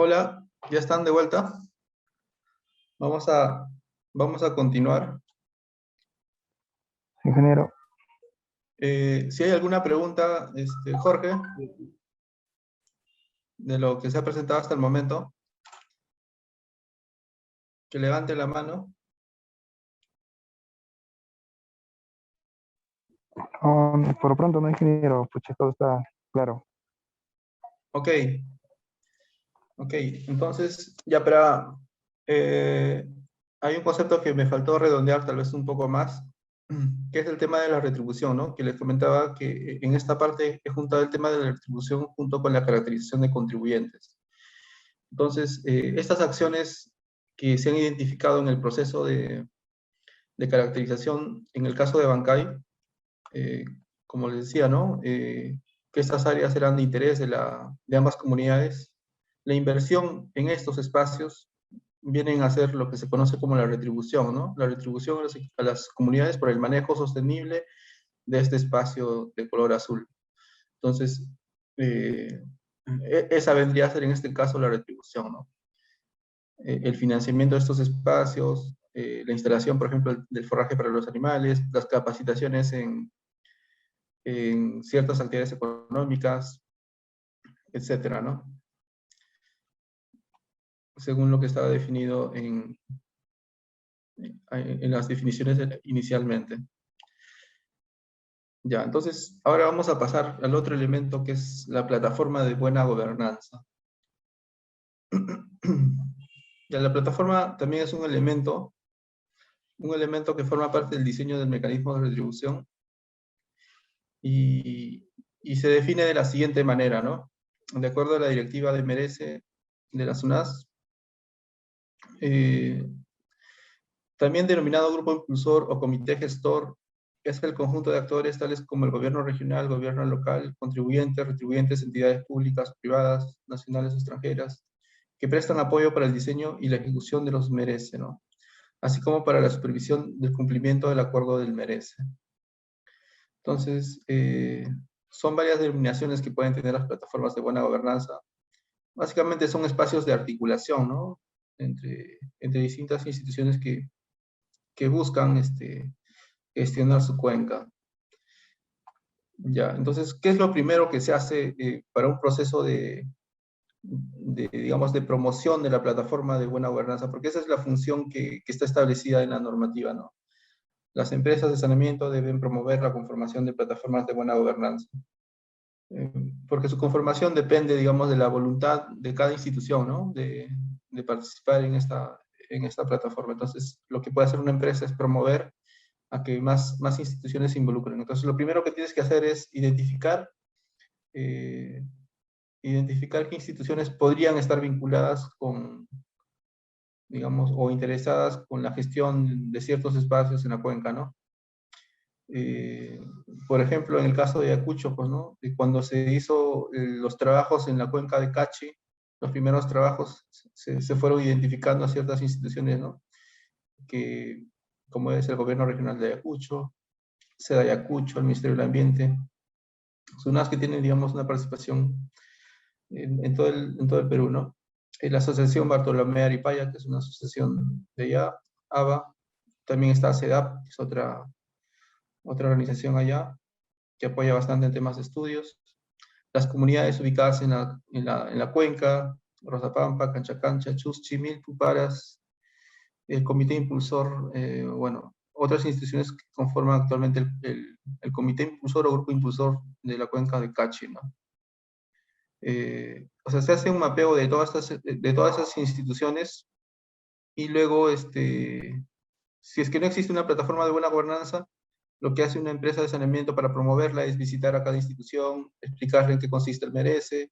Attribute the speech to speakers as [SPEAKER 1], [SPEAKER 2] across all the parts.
[SPEAKER 1] Hola, ¿ya están de vuelta? Vamos a, vamos a continuar.
[SPEAKER 2] Ingeniero,
[SPEAKER 1] Si hay alguna pregunta, Jorge, de lo que se ha presentado hasta el momento, que levante la mano.
[SPEAKER 2] por lo pronto no, ingeniero, pucha, todo está claro.
[SPEAKER 1] Ok, ok. Entonces, ya para... eh, hay un concepto que me faltó redondear tal vez un poco más, que es el tema de la retribución, ¿no? Que les comentaba que en esta parte he juntado el tema de la retribución junto con la caracterización de contribuyentes. Entonces, estas acciones que se han identificado en el proceso de caracterización, en el caso de Bancay, eh, como les decía, ¿no? Que estas áreas eran de interés de ambas comunidades. La inversión en estos espacios vienen a ser lo que se conoce como la retribución, ¿no? La retribución a las comunidades por el manejo sostenible de este espacio de color azul. Entonces, esa vendría a ser en este caso la retribución, ¿no? El financiamiento de estos espacios, la instalación, por ejemplo, del forraje para los animales, las capacitaciones en ciertas actividades económicas, etcétera, ¿no? Según lo que estaba definido en las definiciones inicialmente. Ya, entonces, ahora vamos a pasar al otro elemento que es la plataforma de buena gobernanza. Ya, la plataforma también es un elemento que forma parte del diseño del mecanismo de retribución y se define de la siguiente manera, ¿no? De acuerdo a la directiva de Merece de la SUNAS, también denominado grupo impulsor o comité gestor, es el conjunto de actores tales como el gobierno regional, gobierno local, contribuyentes, retribuyentes, entidades públicas, privadas, nacionales o extranjeras, que prestan apoyo para el diseño y la ejecución de los Merece, ¿no? Así como para la supervisión del cumplimiento del acuerdo del Merece. Entonces, son varias denominaciones que pueden tener las plataformas de buena gobernanza. Básicamente son espacios de articulación, ¿no? Entre distintas instituciones que buscan gestionar su cuenca. Ya, entonces, ¿qué es lo primero que se hace para un proceso digamos, de promoción de la plataforma de buena gobernanza? Porque esa es la función que está establecida en la normativa, ¿no? Las empresas de saneamiento deben promover la conformación de plataformas de buena gobernanza. Porque su conformación depende, digamos, de la voluntad de cada institución, ¿no? De participar en esta plataforma. Entonces, lo que puede hacer una empresa es promover a que más instituciones se involucren. Entonces, lo primero que tienes que hacer es eh, identificar qué instituciones podrían estar vinculadas con, digamos, o interesadas con la gestión de ciertos espacios en la cuenca, ¿no? Eh, por ejemplo, en el caso de Ayacucho, pues, ¿no? Cuando se hizo los trabajos en la cuenca de Cachi, los primeros trabajos se fueron identificando a ciertas instituciones, ¿no? Que, como es el gobierno regional de Ayacucho, SEDA Ayacucho, el Ministerio del Ambiente, son unas que tienen, digamos, una participación en todo el Perú, ¿no? La Asociación Bartolomé Aripaya, que es una asociación de allá, ABA, también está CEDAP, que es otra organización allá, que apoya bastante en temas de estudios. Las comunidades ubicadas en la cuenca, Rosapampa, Cancha Cancha, Chuschi, Milpu, Paras, el comité impulsor, bueno, otras instituciones que conforman actualmente el comité impulsor o grupo impulsor de la cuenca de Cachi, ¿no? O sea, se hace un mapeo de todas esas instituciones y luego, si es que no existe una plataforma de buena gobernanza, lo que hace una empresa de saneamiento para promoverla es visitar a cada institución, explicarle en qué consiste el Merece,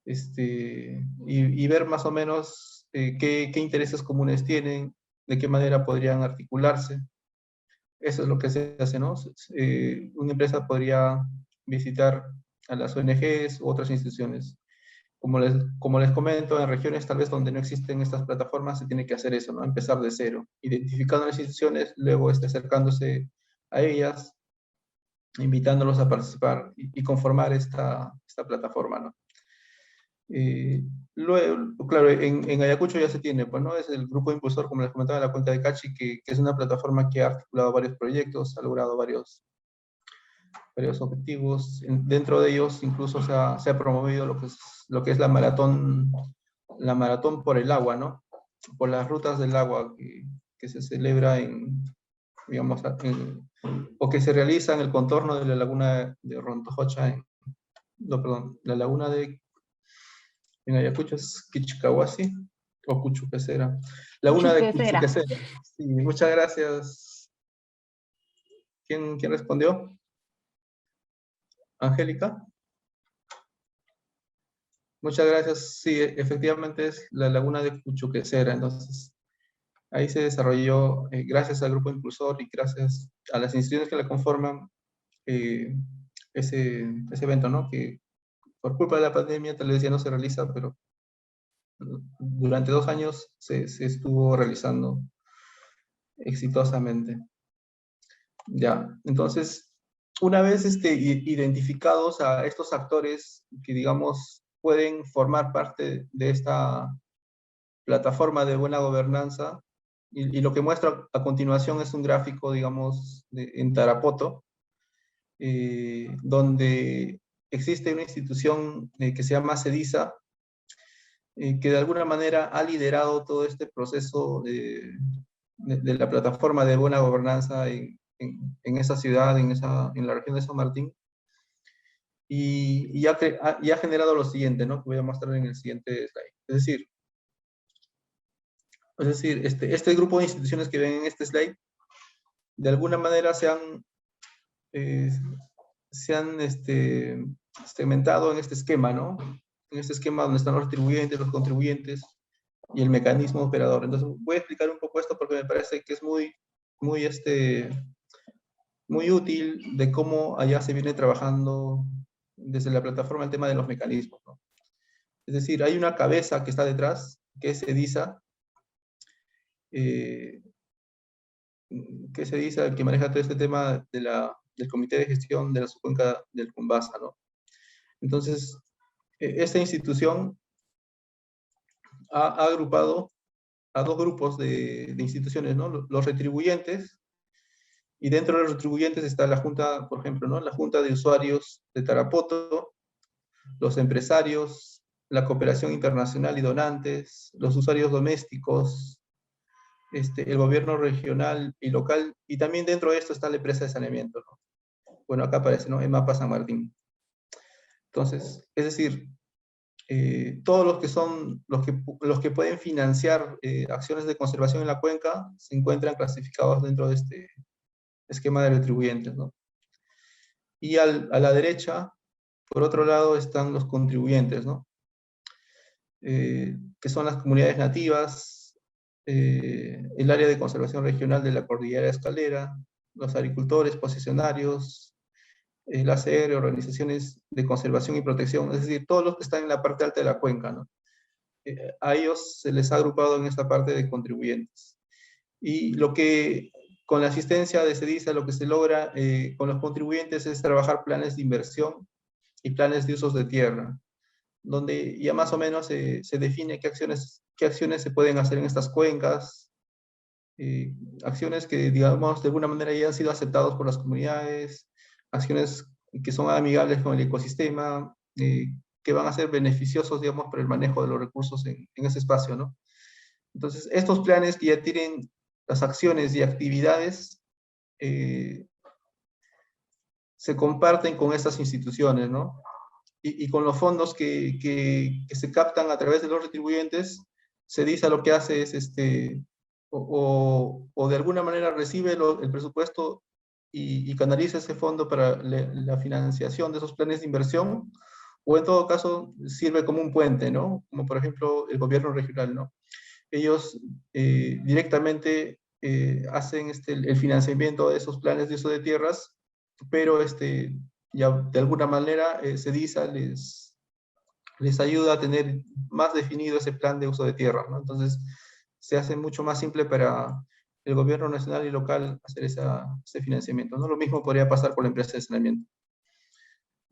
[SPEAKER 1] y ver más o menos qué intereses comunes tienen, de qué manera podrían articularse. Eso es lo que se hace, ¿no? Una empresa podría visitar a las ONGs u otras instituciones. Como les comento, en regiones tal vez donde no existen estas plataformas se tiene que hacer eso, ¿no? Empezar de cero, identificando las instituciones, luego acercándose a ellas, invitándolos a participar y conformar esta plataforma, ¿no? Luego, claro, en Ayacucho ya se tiene, pues, ¿no? Es el grupo impulsor, como les comentaba, de la cuenca de Cachi, que es una plataforma que ha articulado varios proyectos, ha logrado varios objetivos. Dentro de ellos incluso se ha promovido lo que es la maratón por el agua, ¿no? Por las rutas del agua que se celebra digamos, o que se realiza en el contorno de la laguna de Rontojocha, no, perdón, la laguna en Ayacucho es Quichcahuasi o Cuchuquecera. Laguna de
[SPEAKER 3] Chuquecera.
[SPEAKER 1] Cuchuquecera. Sí, muchas gracias. ¿Quién respondió? Angélica. Muchas gracias. Sí, efectivamente es la laguna de Cuchuquecera. Entonces, ahí se desarrolló, gracias al grupo impulsor y gracias a las instituciones que la conforman, eh, ese evento, ¿no? Que por culpa de la pandemia, tal vez ya no se realiza, pero durante 2 años se estuvo realizando exitosamente. Ya, entonces, una vez identificados a estos actores que, digamos, pueden formar parte de esta plataforma de buena gobernanza, y lo que muestra a continuación es un gráfico, digamos, en Tarapoto, donde existe una institución que se llama CEDISA, que de alguna manera ha liderado todo este proceso de la plataforma de buena gobernanza en esa ciudad, en la región de San Martín, y ha generado lo siguiente, ¿no? Que voy a mostrar en el siguiente slide. Es decir, este grupo de instituciones que ven en este slide, de alguna manera se han segmentado en este esquema, ¿no? En este esquema donde están los retribuyentes, los contribuyentes y el mecanismo operador. Entonces, voy a explicar un poco esto porque me parece que es muy, muy útil de cómo allá se viene trabajando desde la plataforma el tema de los mecanismos, ¿no? Es decir, hay una cabeza que está detrás, que es EDISA, eh, que es EDISA el que maneja todo este tema del Comité de Gestión de la Subcuenca del Cumbasa, ¿no? Entonces, esta institución ha agrupado a dos grupos de instituciones, ¿no? Los retribuyentes, y dentro de los retribuyentes está la Junta, por ejemplo, ¿no? La Junta de Usuarios de Tarapoto, los empresarios, la cooperación internacional y donantes, los usuarios domésticos, el gobierno regional y local, y también dentro de esto está la empresa de saneamiento, ¿no? Bueno, acá aparece, ¿no? EMAPA San Martín. Entonces, es decir, todos los que pueden financiar acciones de conservación en la cuenca se encuentran clasificados dentro de este esquema de retribuyentes, ¿no? Y a la derecha, por otro lado, están los contribuyentes, ¿no? Que son las comunidades nativas, el área de conservación regional de la Cordillera Escalera, los agricultores, posesionarios, el ACR, organizaciones de conservación y protección, es decir, todos los que están en la parte alta de la cuenca, ¿no? A ellos se les ha agrupado en esta parte de contribuyentes. Y con la asistencia de CEDISA, lo que se logra con los contribuyentes es trabajar planes de inversión y planes de usos de tierra, donde ya más o menos se define qué acciones se pueden hacer en estas cuencas, acciones que, digamos, de alguna manera ya han sido aceptadas por las comunidades, acciones que son amigables con el ecosistema, que van a ser beneficiosos, digamos, para el manejo de los recursos en ese espacio, ¿no? Entonces, estos planes que ya tienen las acciones y actividades se comparten con estas instituciones, ¿no? Y con los fondos que se captan a través de los retribuyentes, CEDISA lo que hace es, o de alguna manera recibe el presupuesto y canaliza ese fondo para la financiación de esos planes de inversión, o en todo caso sirve como un puente, ¿no? Como por ejemplo el gobierno regional, ¿no? Ellos directamente hacen el financiamiento de esos planes de uso de tierras, pero ya de alguna manera CEDISA les ayuda a tener más definido ese plan de uso de tierra, ¿no? Entonces se hace mucho más simple para el gobierno nacional y local hacer ese financiamiento, ¿no? Lo mismo podría pasar por la empresa de saneamiento.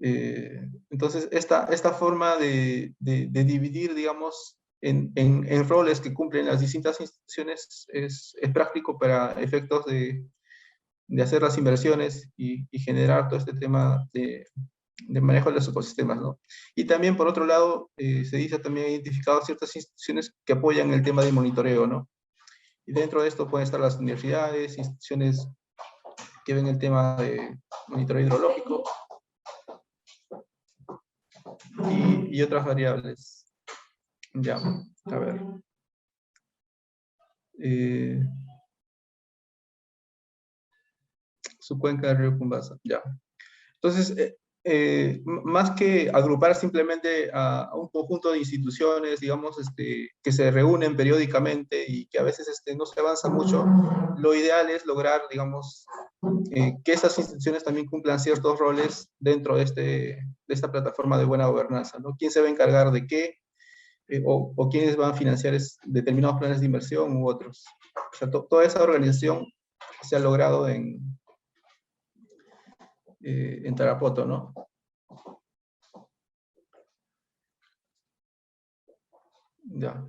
[SPEAKER 1] Entonces, esta forma de dividir, digamos, en roles que cumplen las distintas instituciones es práctico para efectos de hacer las inversiones y generar todo este tema de manejo de los ecosistemas, ¿no? Y también, por otro lado, se dice también identificado ciertas instituciones que apoyan el tema de monitoreo, ¿no? Y dentro de esto pueden estar las universidades, instituciones que ven el tema de monitoreo hidrológico y otras variables. Ya, a ver. Su cuenca del río Pumbasa, ya. Entonces, más que agrupar simplemente a un conjunto de instituciones, digamos, que se reúnen periódicamente y que a veces no se avanza mucho, lo ideal es lograr, digamos, que esas instituciones también cumplan ciertos roles dentro de esta plataforma de buena gobernanza, ¿no? ¿Quién se va a encargar de qué? O quiénes van a financiar determinados planes de inversión u otros. O sea, toda esa organización se ha logrado en Tarapoto, ¿no? Ya.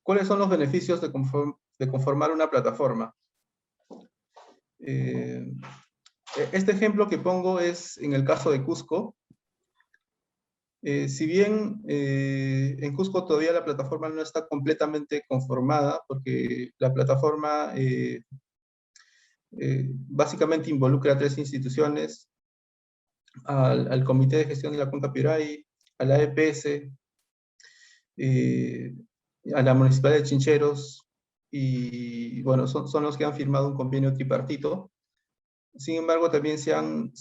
[SPEAKER 1] ¿Cuáles son los beneficios de conformar una plataforma? Este ejemplo que pongo es en el caso de Cusco. Si bien en Cusco todavía la plataforma no está completamente conformada, porque la plataforma básicamente involucra a 3 instituciones, al Comité de Gestión de la Cuenca Piray, a la EPS, a la Municipalidad de Chincheros, y bueno, son los que han firmado un convenio tripartito. Sin embargo, también han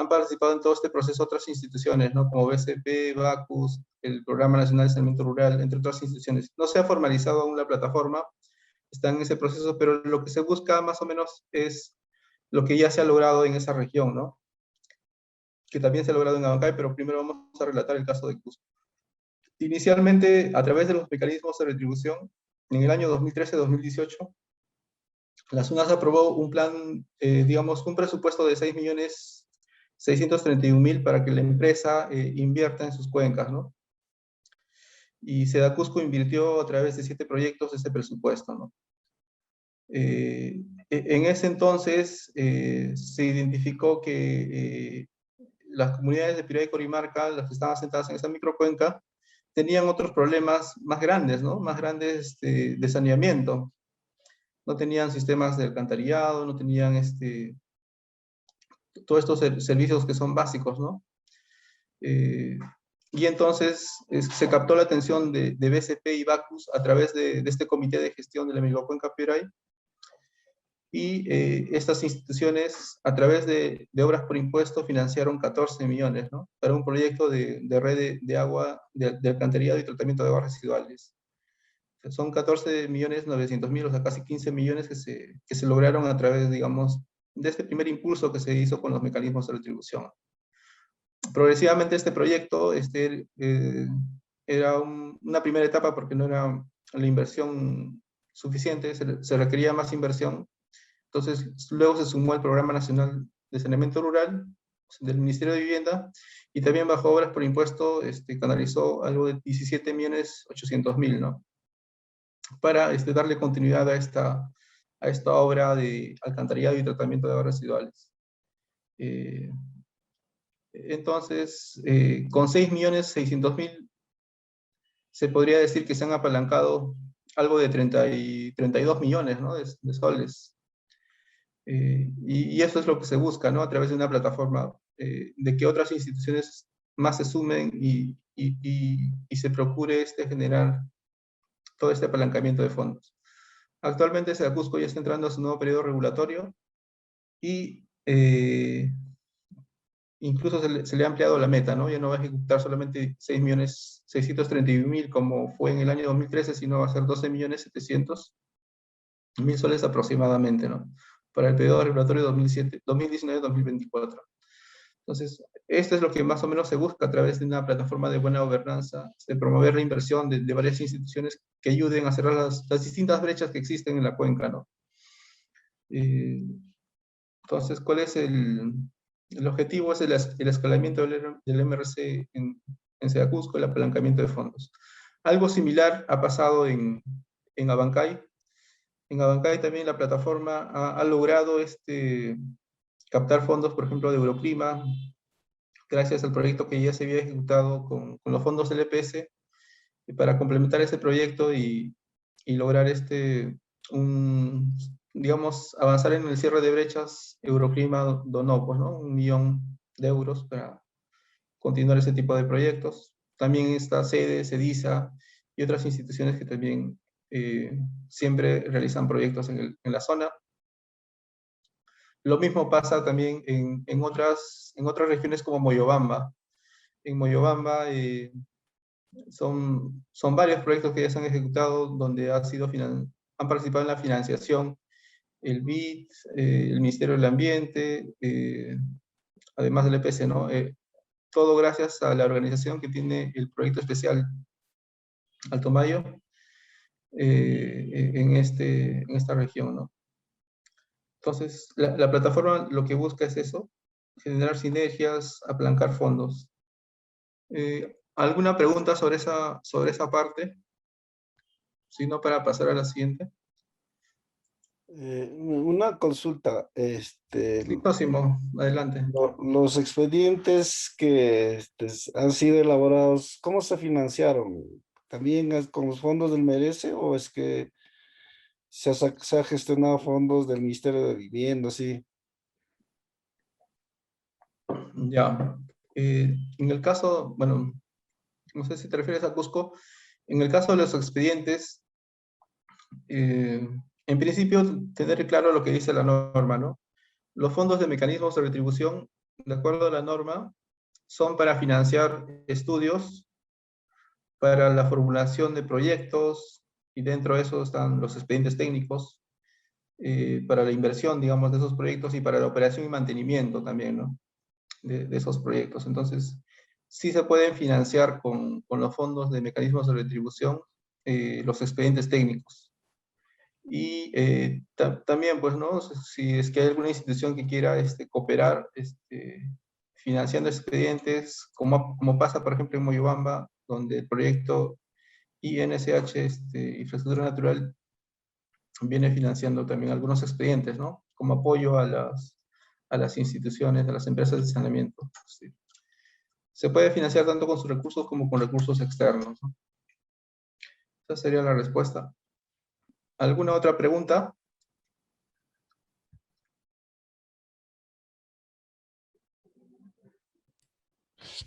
[SPEAKER 1] participado en todo este proceso otras instituciones, ¿no? Como BCP, Bacus, el Programa Nacional de Saneamiento Rural, entre otras instituciones. No se ha formalizado aún la plataforma, está en ese proceso, pero lo que se busca más o menos es lo que ya se ha logrado en esa región, ¿no? Que también se ha logrado en Abancay, pero primero vamos a relatar el caso de Cusco. Inicialmente, a través de los mecanismos de retribución, en el año 2013-2018, la SUNAS aprobó un plan, digamos, un presupuesto de 6.631.000 para que la empresa invierta en sus cuencas, ¿no? Y Sedacusco invirtió a través de 7 proyectos ese presupuesto, ¿no? En ese entonces se identificó que las comunidades de Piray y Corimarca, las que estaban asentadas en esta microcuenca, tenían otros problemas más grandes, ¿no? Más grandes de saneamiento. No tenían sistemas de alcantarillado, no tenían todos estos servicios que son básicos, ¿no? Y entonces se captó la atención de BCP y Bacus a través de este comité de gestión de la microcuenca Piray, y estas instituciones, a través de obras por impuesto, financiaron 14 millones, ¿no? Para un proyecto de red de agua, de alcantarillado y tratamiento de aguas residuales. Son 14.900.000, o sea, casi 15 millones que se lograron a través, digamos, de este primer impulso que se hizo con los mecanismos de retribución. Progresivamente este proyecto era una primera etapa porque no era la inversión suficiente, se requería más inversión. Entonces, luego se sumó el Programa Nacional de Saneamiento Rural del Ministerio de Vivienda, y también bajo obras por impuesto canalizó algo de 17.800.000, ¿no? Para darle continuidad a esta obra de alcantarillado y tratamiento de aguas residuales. Entonces, con 6.600.000 se podría decir que se han apalancado algo de 32 millones, ¿no? de soles. Y eso es lo que se busca, ¿no? A través de una plataforma, de que otras instituciones más se sumen y se procure generar todo este apalancamiento de fondos. Actualmente Sedacusco ya está entrando a su nuevo periodo regulatorio y incluso se le ha ampliado la meta, ¿no? Ya no va a ejecutar solamente 6.631.000 como fue en el año 2013, sino va a ser 12.700.000 soles aproximadamente, ¿no? Para el periodo regulatorio 2019-2024. Entonces, esto es lo que más o menos se busca a través de una plataforma de buena gobernanza, de promover la inversión de varias instituciones que ayuden a cerrar las distintas brechas que existen en la cuenca, ¿no? Entonces, ¿cuál es El objetivo es el escalamiento del MRC en Ciudad Cusco, el apalancamiento de fondos. Algo similar ha pasado en Abancay. En Abancay también la plataforma ha logrado captar fondos, por ejemplo, de Europrima, gracias al proyecto que ya se había ejecutado con los fondos del EPS, para complementar ese proyecto y lograr digamos, avanzar en el cierre de brechas. Europrima donó, pues, ¿no?, 1 millón de euros para continuar ese tipo de proyectos. También está SEDE, SEDISA y otras instituciones que también siempre realizan proyectos en la zona. Lo mismo pasa también en otras regiones como Moyobamba. En Moyobamba son varios proyectos que ya se han ejecutado donde han participado en la financiación el BID, el Ministerio del Ambiente, además del EPS, ¿no? Todo gracias a la organización que tiene el proyecto especial Alto Mayo en esta región, ¿no? Entonces, la plataforma lo que busca es eso, generar sinergias, apalancar fondos. ¿Alguna pregunta sobre esa parte? Si no, para pasar a la siguiente.
[SPEAKER 3] Una consulta,
[SPEAKER 1] Sí, próximo, adelante.
[SPEAKER 3] los expedientes que han sido elaborados, ¿cómo se financiaron? ¿También con los fondos del Merece o es que se ha gestionado fondos del Ministerio de Vivienda, sí?
[SPEAKER 1] Ya. En el caso, bueno, no sé si te refieres a Cusco, en el caso de los expedientes, en principio, tener claro lo que dice la norma, ¿no? Los fondos de mecanismos de retribución, de acuerdo a la norma, son para financiar estudios, para la formulación de proyectos, y dentro de eso están los expedientes técnicos, para la inversión, digamos, de esos proyectos y para la operación y mantenimiento también, ¿no?, de esos proyectos. Entonces, sí se pueden financiar con los fondos de mecanismos de retribución los expedientes técnicos. Y también, pues, ¿no?, si es que hay alguna institución que quiera cooperar financiando expedientes, como pasa, por ejemplo, en Moyobamba, donde el proyecto INSH, Infraestructura Natural, viene financiando también algunos expedientes, ¿no?, como apoyo a las instituciones, a las empresas de saneamiento. Sí. Se puede financiar tanto con sus recursos como con recursos externos, ¿no? Esa sería la respuesta. ¿Alguna otra pregunta?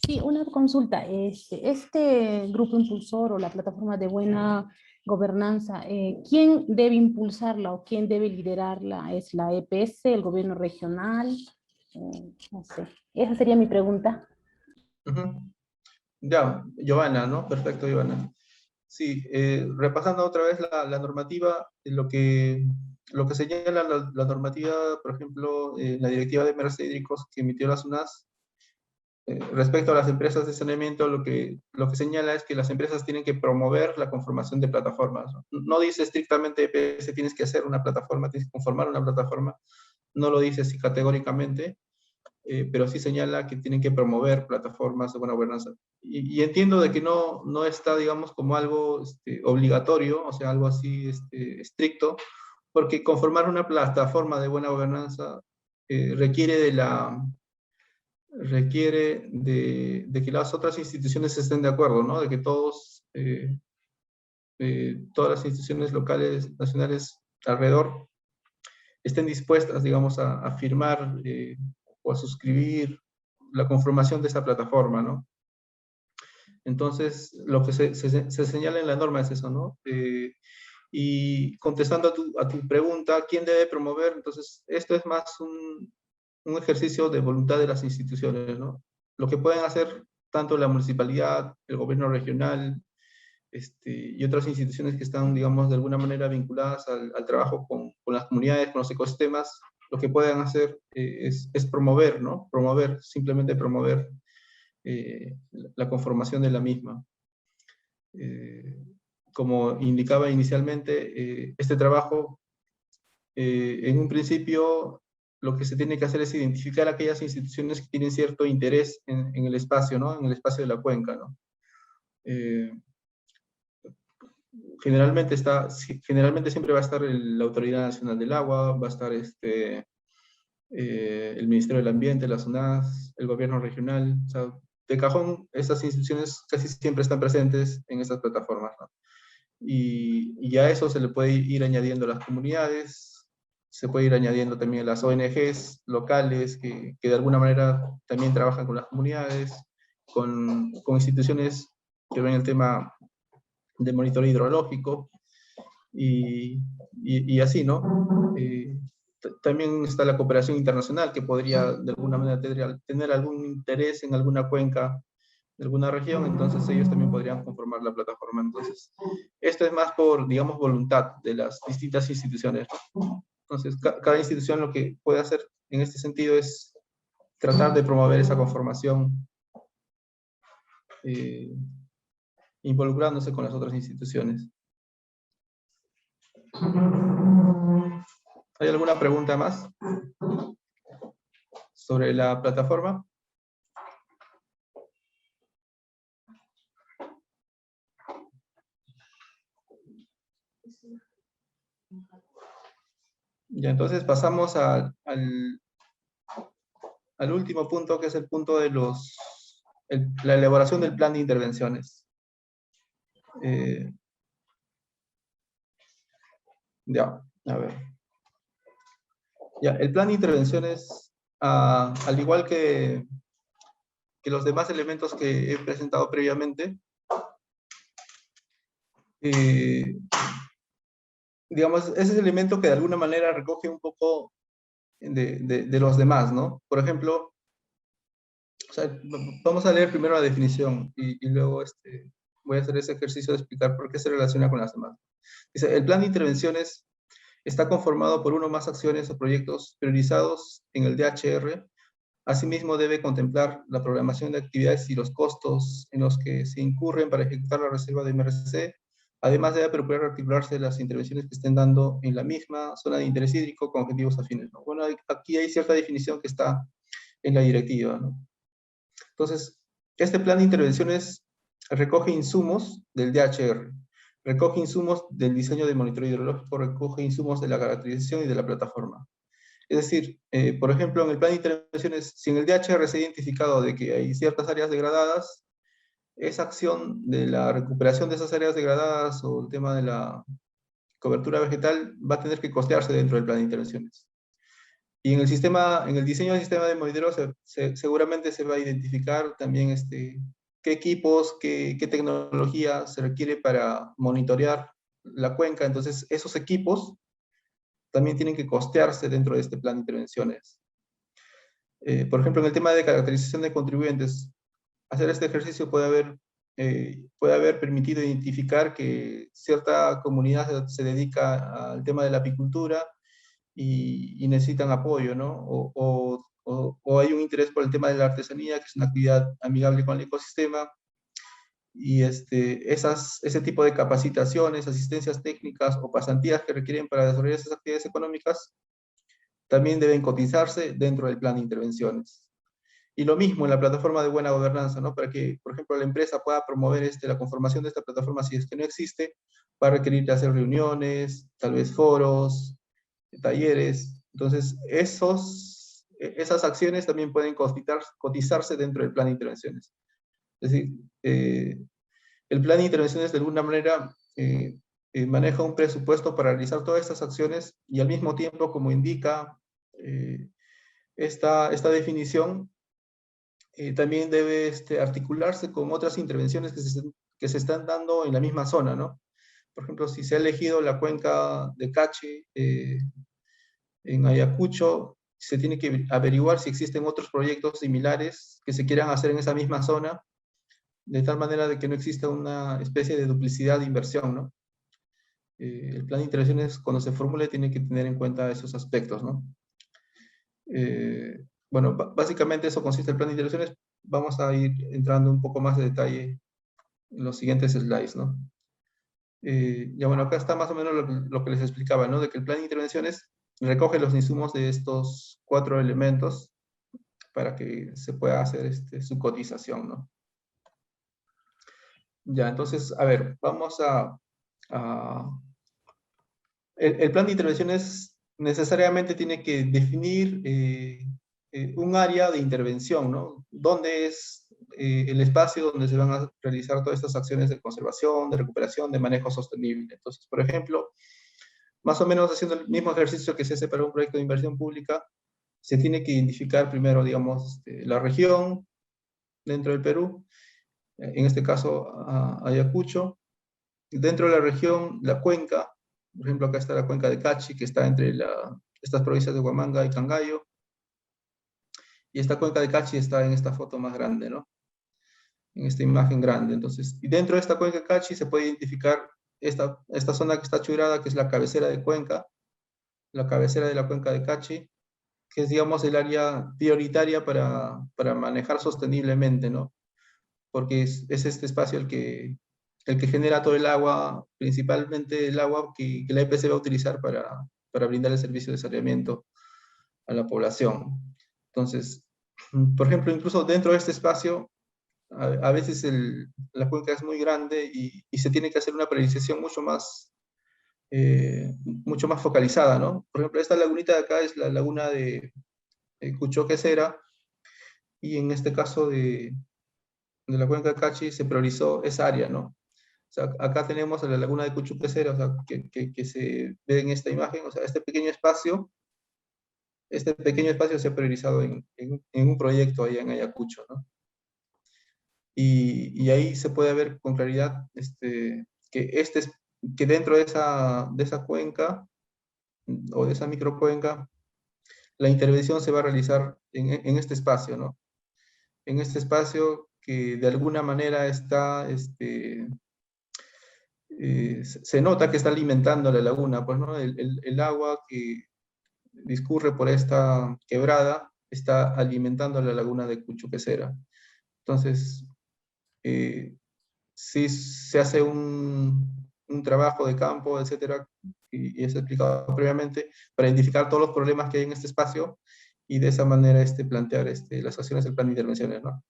[SPEAKER 4] Sí, una consulta. Este grupo impulsor o la plataforma de buena gobernanza, ¿quién debe impulsarla o quién debe liderarla? ¿Es la EPS, el gobierno regional? No sé. Esa sería mi pregunta.
[SPEAKER 1] Ya, Giovanna, ¿no? Perfecto, Giovanna. Sí, repasando otra vez la normativa, lo que señala la normativa, por ejemplo, la directiva de emergencias hídricos que emitió la SUNAS, respecto a las empresas de saneamiento, lo que señala es que las empresas tienen que promover la conformación de plataformas. No dice estrictamente EPS, tienes que hacer una plataforma, tienes que conformar una plataforma, no lo dice así categóricamente, pero sí señala que tienen que promover plataformas de buena gobernanza. Y entiendo de que no está, digamos, como algo obligatorio, o sea, algo así estricto, porque conformar una plataforma de buena gobernanza requiere de que las otras instituciones estén de acuerdo, ¿no? De que todas las instituciones locales, nacionales alrededor estén dispuestas, digamos, a firmar o a suscribir la conformación de esa plataforma, ¿no? Entonces, lo que se señala en la norma es eso, ¿no? Y contestando a tu pregunta, ¿quién debe promover? Entonces, esto es más un ejercicio de voluntad de las instituciones, ¿no? Lo que pueden hacer tanto la municipalidad, el gobierno regional, y otras instituciones que están, digamos, de alguna manera vinculadas al trabajo con las comunidades, con los ecosistemas, lo que pueden hacer es promover, ¿no? Simplemente promover la conformación de la misma. Como indicaba inicialmente, este trabajo, en un principio, lo que se tiene que hacer es identificar aquellas instituciones que tienen cierto interés en el espacio, ¿no? En el espacio de la cuenca, ¿no? Generalmente siempre va a estar la Autoridad Nacional del Agua, va a estar el Ministerio del Ambiente, la SUNAS, el gobierno regional. O sea, de cajón, estas instituciones casi siempre están presentes en estas plataformas, ¿no? Y a eso se le puede ir añadiendo las comunidades, se puede ir añadiendo también las ONGs locales que de alguna manera también trabajan con las comunidades, con instituciones que ven el tema de monitoreo hidrológico, y así, ¿no? También está la cooperación internacional, que podría de alguna manera tener algún interés en alguna cuenca de alguna región, entonces ellos también podrían conformar la plataforma. Entonces, esto es más por, digamos, voluntad de las distintas instituciones, ¿no? Entonces, cada institución lo que puede hacer en este sentido es tratar de promover esa conformación, involucrándose con las otras instituciones. ¿Hay alguna pregunta más sobre la plataforma? Ya, entonces pasamos al último punto, que es el punto de la elaboración del plan de intervenciones. Ya, a ver. Ya, el plan de intervenciones, al igual que los demás elementos que he presentado previamente, digamos, ese es el elemento que de alguna manera recoge un poco de los demás, ¿no? Por ejemplo, o sea, vamos a leer primero la definición y luego voy a hacer ese ejercicio de explicar por qué se relaciona con las demás. Dice, el plan de intervenciones está conformado por uno o más acciones o proyectos priorizados en el DHR. Asimismo, debe contemplar la programación de actividades y los costos en los que se incurren para ejecutar la reserva de MRC. Además, debe procurar articularse las intervenciones que estén dando en la misma zona de interés hídrico con objetivos afines, ¿no? Bueno, aquí hay cierta definición que está en la directiva, ¿no? Entonces, este plan de intervenciones recoge insumos del DHR, recoge insumos del diseño de monitoreo hidrológico, recoge insumos de la caracterización y de la plataforma. Es decir, por ejemplo, en el plan de intervenciones, si en el DHR se ha identificado de que hay ciertas áreas degradadas, esa acción de la recuperación de esas áreas degradadas o el tema de la cobertura vegetal va a tener que costearse dentro del plan de intervenciones. Y en el diseño del sistema de monitoreo seguramente se va a identificar también qué equipos, qué tecnología se requiere para monitorear la cuenca. Entonces, esos equipos también tienen que costearse dentro de este plan de intervenciones. Por ejemplo, en el tema de caracterización de contribuyentes, hacer este ejercicio puede haber permitido identificar que cierta comunidad se dedica al tema de la apicultura y necesitan apoyo, ¿no? O hay un interés por el tema de la artesanía, que es una actividad amigable con el ecosistema, y ese tipo de capacitaciones, asistencias técnicas o pasantías que requieren para desarrollar esas actividades económicas también deben cotizarse dentro del plan de intervenciones. Y lo mismo en la plataforma de buena gobernanza, ¿no? Para que, por ejemplo, la empresa pueda promover la conformación de esta plataforma, si es que no existe, va a requerir de hacer reuniones, tal vez foros, talleres. Entonces, esas acciones también pueden cotizarse dentro del plan de intervenciones. Es decir, el plan de intervenciones de alguna manera maneja un presupuesto para realizar todas estas acciones y al mismo tiempo, como indica esta definición, también debe articularse con otras intervenciones que se están dando en la misma zona, ¿no? Por ejemplo, si se ha elegido la cuenca de Cachi en Ayacucho, se tiene que averiguar si existen otros proyectos similares que se quieran hacer en esa misma zona, de tal manera de que no exista una especie de duplicidad de inversión, ¿no? El plan de intervenciones, cuando se formule, tiene que tener en cuenta esos aspectos, ¿no? Bueno, básicamente eso consiste el plan de intervenciones. Vamos a ir entrando un poco más de detalle en los siguientes slides, ¿no? Ya bueno, acá está más o menos lo que les explicaba, ¿no? De que el plan de intervenciones recoge los insumos de estos 4 elementos para que se pueda hacer su cotización, ¿no? Ya, entonces, a ver, vamos el plan de intervenciones necesariamente tiene que definir un área de intervención, ¿no? ¿Dónde es el espacio donde se van a realizar todas estas acciones de conservación, de recuperación, de manejo sostenible? Entonces, por ejemplo, más o menos haciendo el mismo ejercicio que se hace para un proyecto de inversión pública, se tiene que identificar primero, digamos, la región dentro del Perú, en este caso Ayacucho, dentro de la región, la cuenca, por ejemplo, acá está la cuenca de Cachi, que está entre estas provincias de Huamanga y Cangallo, y esta cuenca de Cachi está en esta foto más grande, ¿no? En esta imagen grande. Entonces, y dentro de esta cuenca de Cachi se puede identificar esta zona que está churada, que es la cabecera de cuenca, la cabecera de la cuenca de Cachi, que es, digamos, el área prioritaria para manejar sosteniblemente, ¿no? Porque es este espacio el que genera todo el agua, principalmente el agua que la EPC va a utilizar para brindar el servicio de saneamiento a la población. Entonces, por ejemplo, incluso dentro de este espacio, a veces la cuenca es muy grande y se tiene que hacer una priorización mucho más focalizada, ¿no? Por ejemplo, esta lagunita de acá es la laguna de Cuchoquecera, y en este caso de la cuenca de Cachi se priorizó esa área, ¿no? O sea, acá tenemos a la laguna de Cuchuquecera, o sea, que se ve en esta imagen, o sea, este pequeño espacio se ha priorizado en un proyecto allá en Ayacucho, ¿no? Y ahí se puede ver con claridad que dentro de esa cuenca, o de esa microcuenca, la intervención se va a realizar en este espacio, ¿no? En este espacio que de alguna manera se nota que está alimentando la laguna, pues, ¿no? El agua que discurre por esta quebrada está alimentando a la laguna de Cuchuquecera. Entonces, sí se hace un trabajo de campo, etcétera, y es explicado previamente, para identificar todos los problemas que hay en este espacio y de esa manera plantear las acciones del plan de intervenciones, ¿no?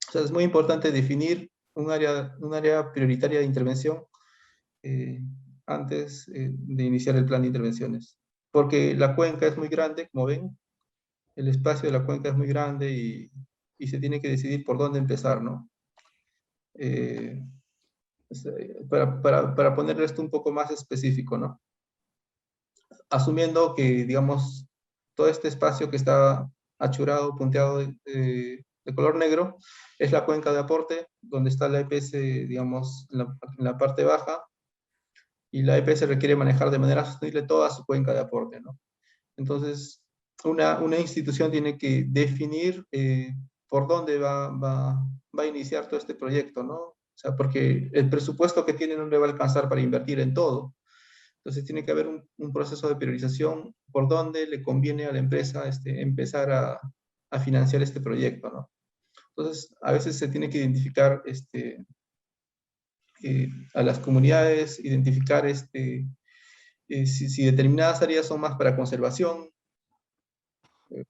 [SPEAKER 1] O sea, es muy importante definir un área prioritaria de intervención eh, antes de iniciar el plan de intervenciones. Porque la cuenca es muy grande, como ven, el espacio de la cuenca es muy grande y se tiene que decidir por dónde empezar, ¿no? Para ponerle esto un poco más específico, ¿no? Asumiendo que, digamos, todo este espacio que está achurado, punteado de color negro, es la cuenca de aporte, donde está la EPS, digamos, en la parte baja, y la EPS requiere manejar de manera sostenible toda su cuenca de aporte, ¿no? Entonces, una institución tiene que definir por dónde va a iniciar todo este proyecto, ¿no? O sea, porque el presupuesto que tiene no le va a alcanzar para invertir en todo. Entonces, tiene que haber un proceso de priorización por dónde le conviene a la empresa empezar a financiar este proyecto, ¿no? Entonces, a veces se tiene que identificar a las comunidades, identificar si determinadas áreas son más para conservación,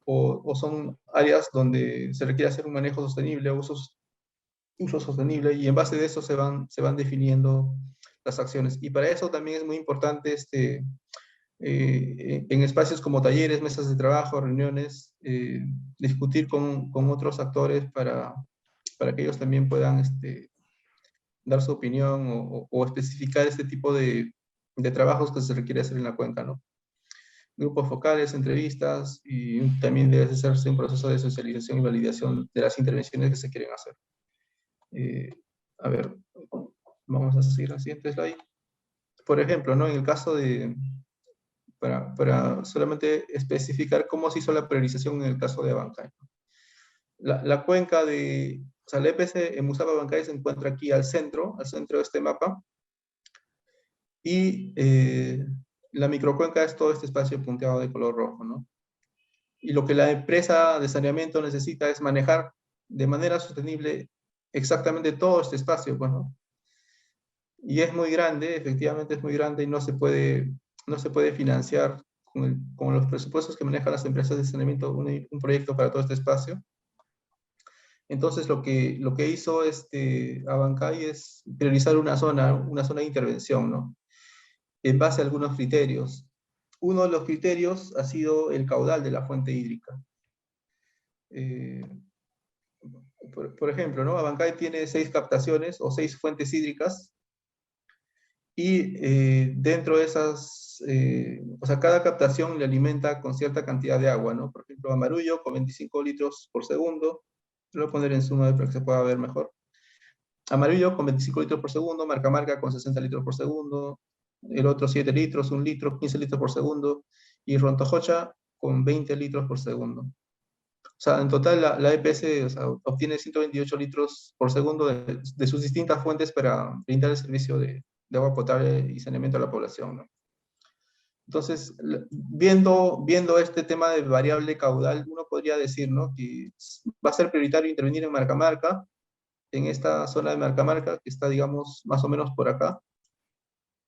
[SPEAKER 1] o son áreas donde se requiere hacer un manejo sostenible, uso sostenible, y en base de eso se van definiendo las acciones. Y para eso también es muy importante en espacios como talleres, mesas de trabajo, reuniones, discutir con otros actores para que ellos también puedan dar su opinión o especificar este tipo de trabajos que se requiere hacer en la cuenca, ¿no? Grupos focales, entrevistas, y también debe hacerse un proceso de socialización y validación de las intervenciones que se quieren hacer. A ver, vamos a seguir la siguiente slide. Por ejemplo, ¿no? En el caso para solamente especificar cómo se hizo la priorización en el caso de Abancay. La cuenca o sea, la EPC en Musapa Abancay se encuentra aquí al centro de este mapa, y la microcuenca es todo este espacio punteado de color rojo, ¿no? Y lo que la empresa de saneamiento necesita es manejar de manera sostenible exactamente todo este espacio, pues, ¿no? Y es muy grande, efectivamente es muy grande, y no se puede financiar con los presupuestos que manejan las empresas de saneamiento un proyecto para todo este espacio. Entonces lo que hizo Abancay es priorizar una zona de intervención, ¿no? En base a algunos criterios. Uno de los criterios ha sido el caudal de la fuente hídrica. Por ejemplo, ¿no? Abancay tiene 6 captaciones o 6 fuentes hídricas, y dentro de esas, o sea, cada captación le alimenta con cierta cantidad de agua, ¿no? Por ejemplo, Amarullo con 25 litros por segundo, lo voy a poner en suma para que se pueda ver mejor. Amarillo con 25 litros por segundo, Marca con 60 litros por segundo, el otro 7 litros, 1 litro, 15 litros por segundo, y Rontojocha con 20 litros por segundo. O sea, en total la EPS, o sea, obtiene 128 litros por segundo de sus distintas fuentes para brindar el servicio de agua potable y saneamiento a la población, ¿no? Entonces, viendo este tema de variable caudal, uno podría decir, ¿no?, que va a ser prioritario intervenir en Marca, en esta zona de Marca, que está, digamos, más o menos por acá.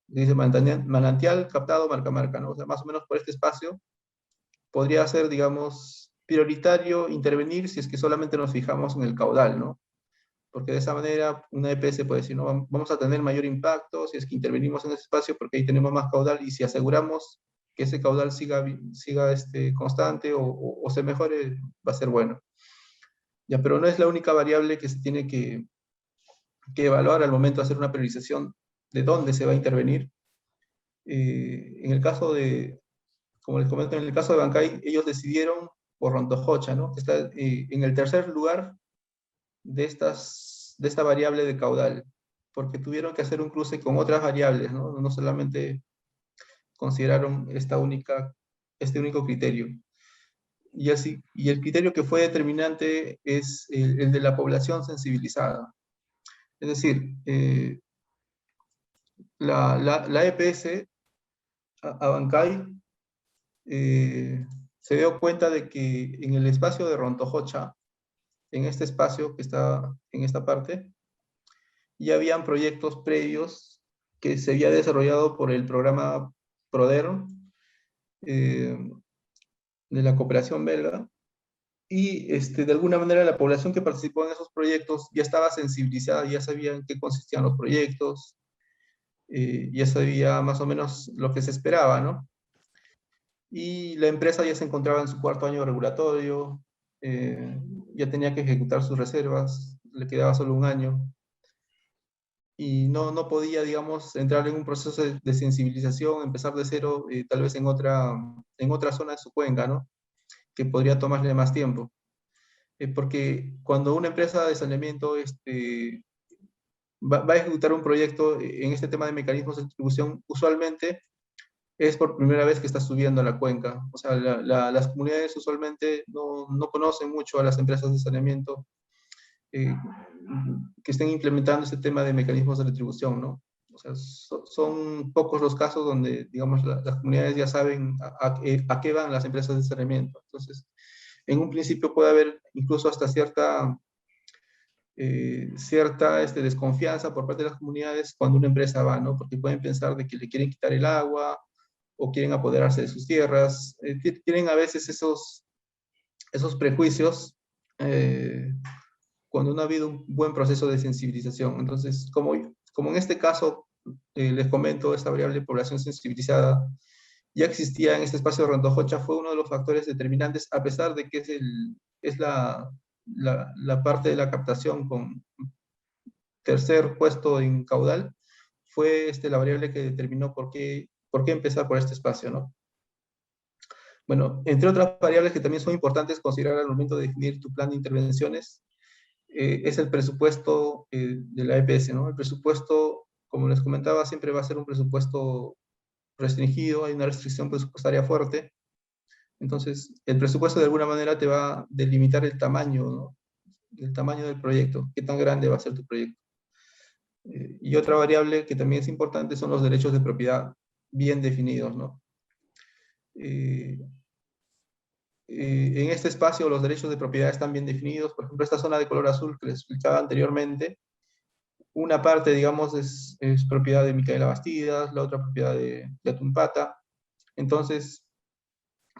[SPEAKER 1] Dice manantial captado Marca, ¿no? O sea, más o menos por este espacio podría ser, digamos, prioritario intervenir si es que solamente nos fijamos en el caudal, ¿no? Porque de esa manera una EPS puede decir, no, vamos a tener mayor impacto si es que intervenimos en ese espacio porque ahí tenemos más caudal, y si aseguramos que ese caudal siga constante o se mejore, va a ser bueno. Ya, pero no es la única variable que se tiene que evaluar al momento de hacer una priorización de dónde se va a intervenir. En el caso de, como les comento, en el caso de Abancay, ellos decidieron por Rontojocha, ¿no?, que está en el tercer lugar de esta variable de caudal, porque tuvieron que hacer un cruce con otras variables, ¿no? No solamente consideraron este único criterio. Y el criterio que fue determinante es el de la población sensibilizada. Es decir, la EPS, Abancay, se dio cuenta de que en el espacio de Rontojocha, en este espacio que está en esta parte, ya habían proyectos previos que se había desarrollado por el programa PRODER, de la cooperación belga, y de alguna manera la población que participó en esos proyectos ya estaba sensibilizada, ya sabía en qué consistían los proyectos, ya sabía más o menos lo que se esperaba, ¿no? Y la empresa ya se encontraba en su 4º año regulatorio, ya tenía que ejecutar sus reservas, le quedaba solo 1 año, y no podía, digamos, entrar en un proceso de sensibilización, empezar de cero, tal vez en otra zona de su cuenca, ¿no?, que podría tomarle más tiempo. Porque cuando una empresa de saneamiento va a ejecutar un proyecto en este tema de mecanismos de distribución, usualmente es por primera vez que está subiendo a la cuenca. O sea, las comunidades usualmente no conocen mucho a las empresas de saneamiento que estén implementando este tema de mecanismos de retribución, ¿no? O sea, son pocos los casos donde, digamos, las comunidades ya saben a qué van las empresas de saneamiento. Entonces, en un principio puede haber incluso hasta cierta desconfianza por parte de las comunidades cuando una empresa va, ¿no? Porque pueden pensar de que le quieren quitar el agua o quieren apoderarse de sus tierras. Tienen a veces esos prejuicios cuando no ha habido un buen proceso de sensibilización. Entonces, como en este caso, les comento, esta variable de población sensibilizada ya existía en este espacio de Rontojocha, fue uno de los factores determinantes, a pesar de que es la parte de la captación con tercer puesto en caudal, fue la variable que determinó por qué empezar por este espacio, ¿no? Bueno, entre otras variables que también son importantes considerar al momento de definir tu plan de intervenciones, es el presupuesto de la EPS, ¿no? El presupuesto, como les comentaba, siempre va a ser un presupuesto restringido, hay una restricción presupuestaria fuerte. Entonces, el presupuesto de alguna manera te va a delimitar el tamaño, ¿no?, el tamaño del proyecto, qué tan grande va a ser tu proyecto. Y otra variable que también es importante son los derechos de propiedad bien definidos, ¿no? En este espacio los derechos de propiedad están bien definidos. Por ejemplo, esta zona de color azul que les explicaba anteriormente, una parte, digamos, es propiedad de Micaela Bastidas, la otra propiedad de Atumpata. Entonces,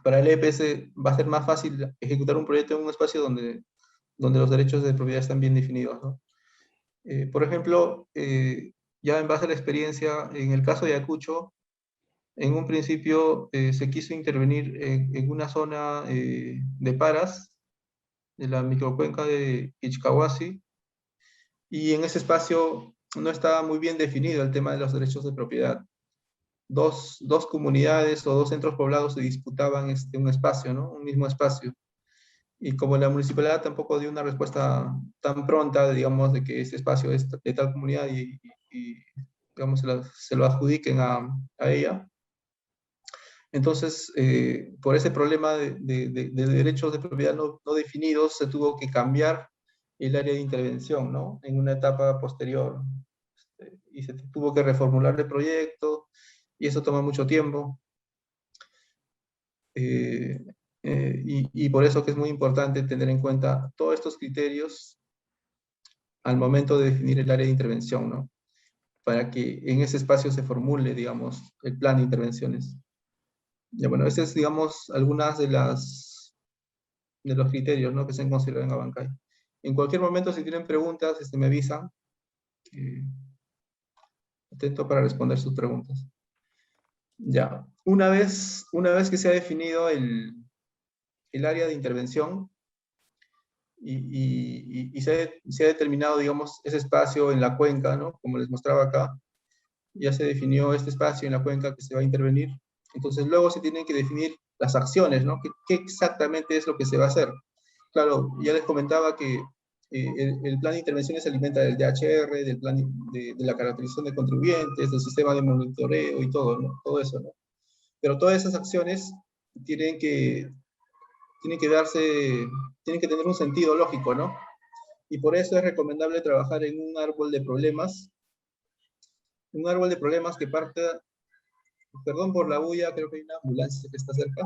[SPEAKER 1] para el EPS va a ser más fácil ejecutar un proyecto en un espacio donde los derechos de propiedad están bien definidos, ¿no? Por ejemplo, ya en base a la experiencia, en el caso de Ayacucho, en un principio se quiso intervenir en una zona de Paras, de la microcuenca de Ichkahuasi, y en ese espacio no estaba muy bien definido el tema de los derechos de propiedad. Dos comunidades o dos centros poblados se disputaban un espacio, ¿no? Un mismo espacio. Y como la municipalidad tampoco dio una respuesta tan pronta, digamos, de que ese espacio es de tal comunidad y, digamos, se lo adjudiquen a ella. Entonces, por ese problema de derechos de propiedad no definidos, se tuvo que cambiar el área de intervención, ¿no? En una etapa posterior. Y se tuvo que reformular el proyecto, y eso toma mucho tiempo. Y por eso que es muy importante tener en cuenta todos estos criterios al momento de definir el área de intervención, ¿no? Para que en ese espacio se formule, digamos, el plan de intervenciones. Ya, bueno, ese es, digamos, algunas de los criterios, ¿no?, que se han considerado en Abancay. En cualquier momento, si tienen preguntas, me avisan. Atento para responder sus preguntas. Ya, una vez que se ha definido el área de intervención y se ha determinado, digamos, ese espacio en la cuenca, ¿no?, como les mostraba acá, ya se definió este espacio en la cuenca que se va a intervenir. Entonces luego se tienen que definir las acciones, ¿no? ¿Qué exactamente es lo que se va a hacer? Claro, ya les comentaba que el plan de intervenciones se alimenta del DHR, del plan de la caracterización de contribuyentes, del sistema de monitoreo y todo, ¿no? Todo eso, ¿no? Pero todas esas acciones tienen que tener un sentido lógico, ¿no? Y por eso es recomendable trabajar en un árbol de problemas que parta, perdón por la bulla, creo que hay una ambulancia que está cerca.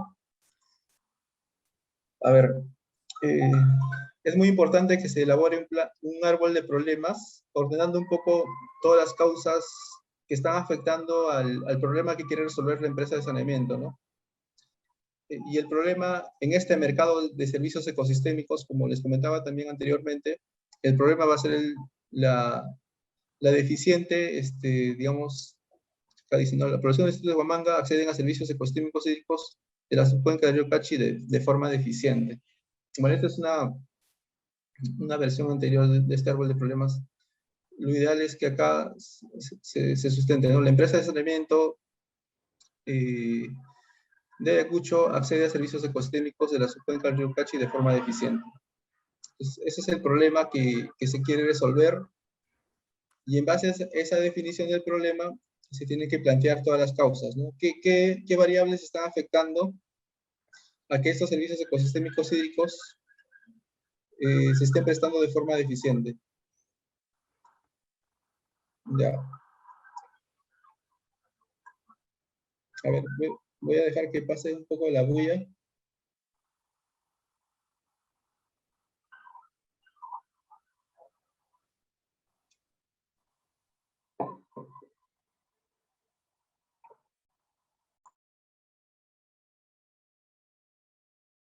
[SPEAKER 1] A ver, es muy importante que se elabore un árbol de problemas, ordenando un poco todas las causas que están afectando al problema que quiere resolver la empresa de saneamiento, ¿no? Y el problema en este mercado de servicios ecosistémicos, como les comentaba también anteriormente, el problema va a ser la deficiente, digamos, diciendo, la población del distrito de Huamanga acceden a servicios ecosistémicos hídricos de la subcuenca del río Cachi de forma deficiente. Bueno, esta es una versión anterior de este árbol de problemas. Lo ideal es que acá se sustente, ¿no? La empresa de saneamiento de Ayacucho accede a servicios ecosistémicos de la subcuenca del río Cachi de forma deficiente. Entonces, ese es el problema que se quiere resolver, y en base a esa definición del problema se tienen que plantear todas las causas, ¿no? ¿Qué variables están afectando a que estos servicios ecosistémicos hídricos se estén prestando de forma deficiente? Ya. A ver, voy a dejar que pase un poco la bulla.